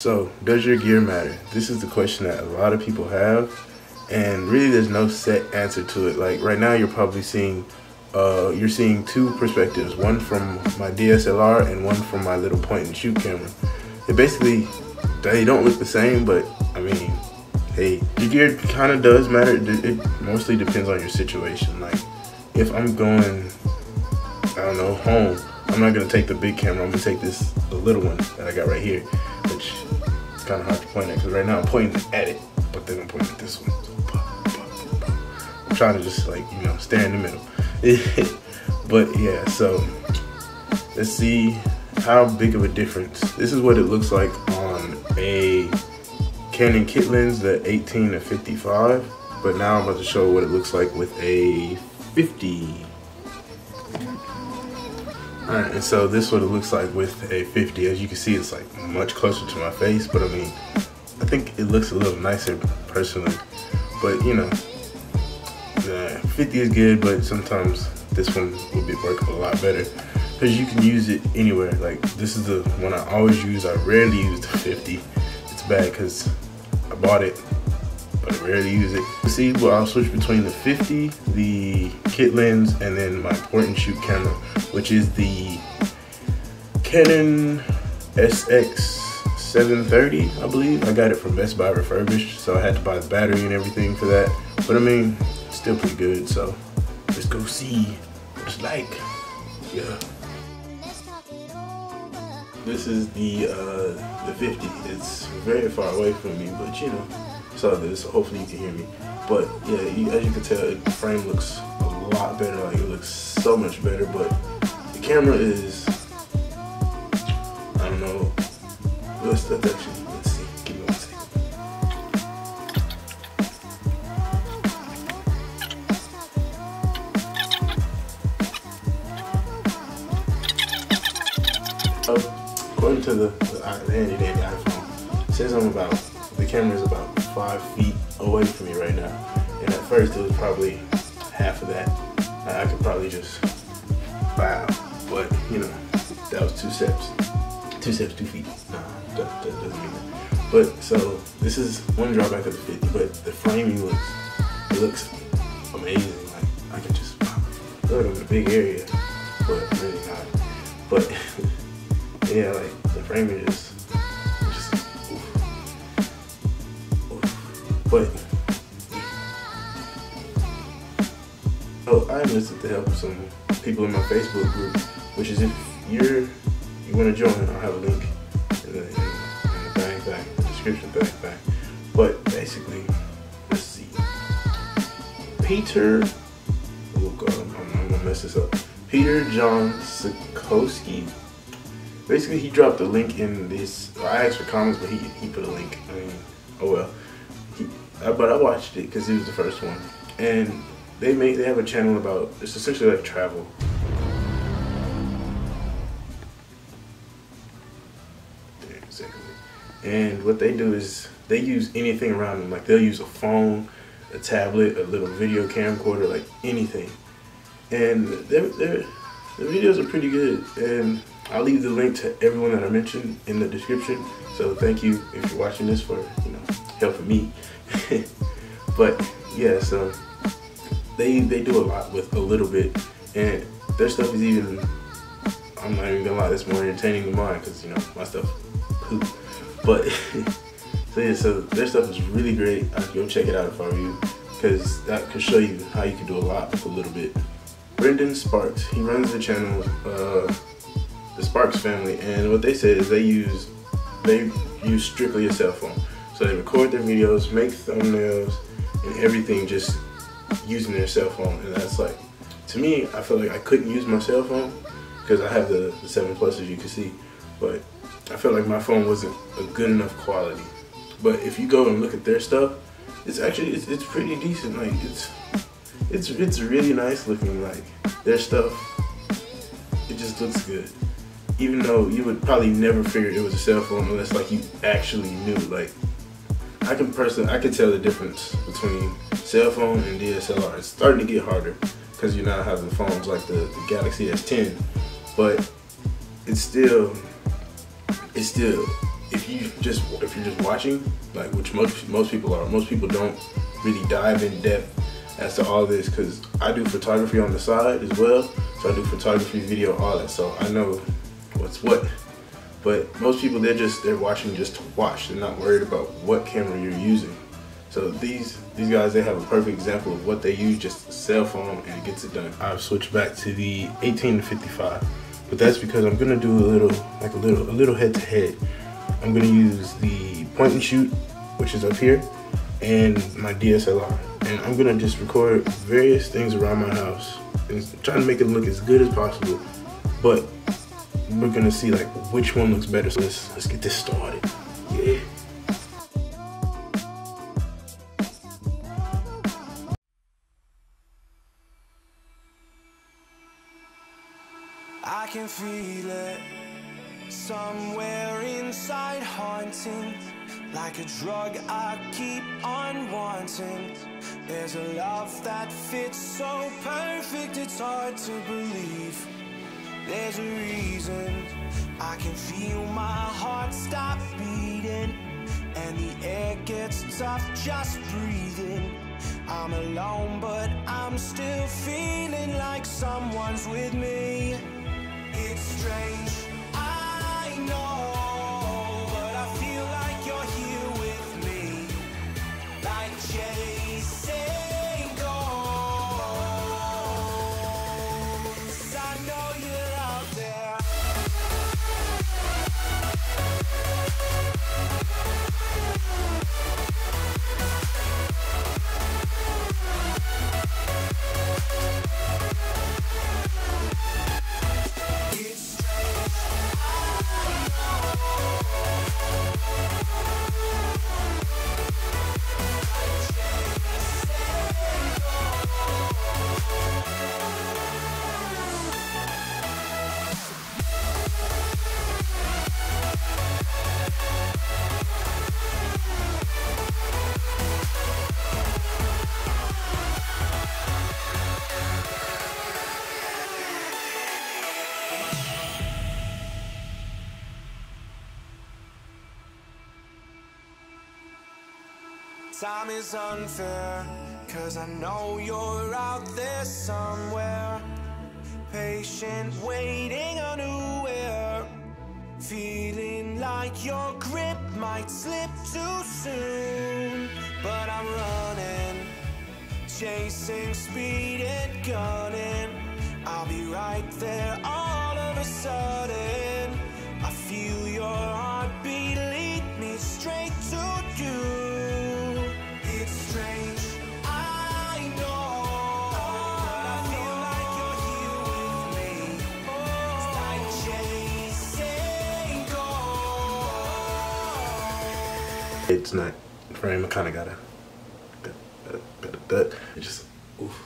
So, does your gear matter? This is the question that a lot of people have, and really there's no set answer to it. Like right now you're probably seeing, you're seeing two perspectives, one from my DSLR and one from my little point and shoot camera. They don't look the same, but I mean, hey, your gear kind of does matter. It mostly depends on your situation. Like if I'm going, I don't know, home, I'm not gonna take the big camera, I'm gonna take the little one that I got right here, which is kind of hard to point at because right now I'm pointing at it, but then I'm pointing at this one. So, I'm trying to just like, you know, stay in the middle. But yeah, so let's see how big of a difference. This is what it looks like on a Canon kit lens, the 18 to 55, but now I'm about to show what it looks like with a 50. Alright, and so this is what it looks like with a 50. As you can see, it's like much closer to my face, but I mean, I think it looks a little nicer personally. But you know, the 50 is good, but sometimes this one will work a lot better because you can use it anywhere. Like this is the one I always use. I rarely use the 50. It's bad because I bought it, but I rarely use it. See, well, I'll switch between the 50, the kit lens, and then my point and shoot camera, which is the Canon SX730, I believe. I got it from Best Buy refurbished, so I had to buy the battery and everything for that. But I mean, it's still pretty good, so let's go see what it's like. Yeah. This is the 50. It's very far away from me, but you know, so this. Hopefully you can hear me. But yeah, as you can tell, the frame looks a lot better. Like it looks so much better. But the camera is, I don't know. Let's see. Give me 1 second. According to the handy dandy iPhone, it says the camera is about 5 feet away from me right now. And at first it was probably half of that. I could probably just, wow. But you know, that was 2 steps. 2 steps, 2 feet. Nah, that doesn't mean that. But so this is one drawback of the 50, but the framing looks amazing. Like I can just feel like I'm in a big area, but really not. But yeah, like the framing just oof. But I enlisted the help of some people in my Facebook group, which is if you want to join, I'll have a link in the thing, the description thing. But basically, let's see. Peter, oh god, I'm gonna mess this up. Peter John Sikowski. Basically, he dropped a link in this. I asked for comments, but he put a link. I mean, oh well. But I watched it because it was the first one, and they have a channel about, it's essentially like travel. And what they do is they use anything around them. Like they'll use a phone, a tablet, a little video camcorder, like anything. And the videos are pretty good. And I'll leave the link to everyone that I mentioned in the description. So thank you if you're watching this for, you know, helping me. But yeah, so they do a lot with a little bit, and their stuff is even, I'm not even gonna lie, it's more entertaining than mine because, you know, my stuff poop. But so yeah, so their stuff is really great. I'd go check it out if I were you, because that could show you how you can do a lot with a little bit. Brendan Sparks, he runs the channel, the Sparks family, and what they said is they use strictly a cell phone. So they record their videos, make thumbnails, and everything just using their cell phone. And that's like, to me, I feel like I couldn't use my cell phone because I have the 7 Plus, as you can see, but I felt like my phone wasn't a good enough quality. But if you go and look at their stuff, it's actually, it's pretty decent. Like it's really nice looking. Like their stuff, it just looks good. Even though you would probably never figure it was a cell phone unless like you actually knew. Like I can tell the difference between cell phone and DSLR. It's starting to get harder because you now have the phones like the Galaxy S10, but it's still if you're just watching, like which most people are, most people don't really dive in depth as to all this, because I do photography on the side as well. So I do photography, video, all that. So I know what's what. But most people, they're watching just to watch. They're not worried about what camera you're using. So these guys, they have a perfect example of what they use, just a cell phone, and it gets it done. I've switched back to the 18 to 55, but that's because I'm gonna do a little head to head. I'm gonna use the point and shoot, which is up here, and my DSLR, and I'm gonna just record various things around my house and try to make it look as good as possible. But we're gonna see like which one looks better. So let's get this started. Yeah. I can feel it somewhere inside, haunting like a drug I keep on wanting. There's a love that fits so perfect, it's hard to believe. There's a reason I can feel my heart stop beating, and the air gets tough just breathing. I'm alone, but I'm still feeling like someone's with me. It's strange, I know, but I feel like you're here with me, like chasing ghosts. I know you're out there. Time is unfair, 'cause I know you're out there somewhere, patient, waiting unaware, feeling like your grip might slip too soon. But I'm running, chasing speed and gunning. I'll be right there all of a sudden. I feel your heartbeat lead me straight to you. It's strange, I know, but I feel like you're here with me. It's like chasing ghosts. It's not frame. I kind of gotta it just oof.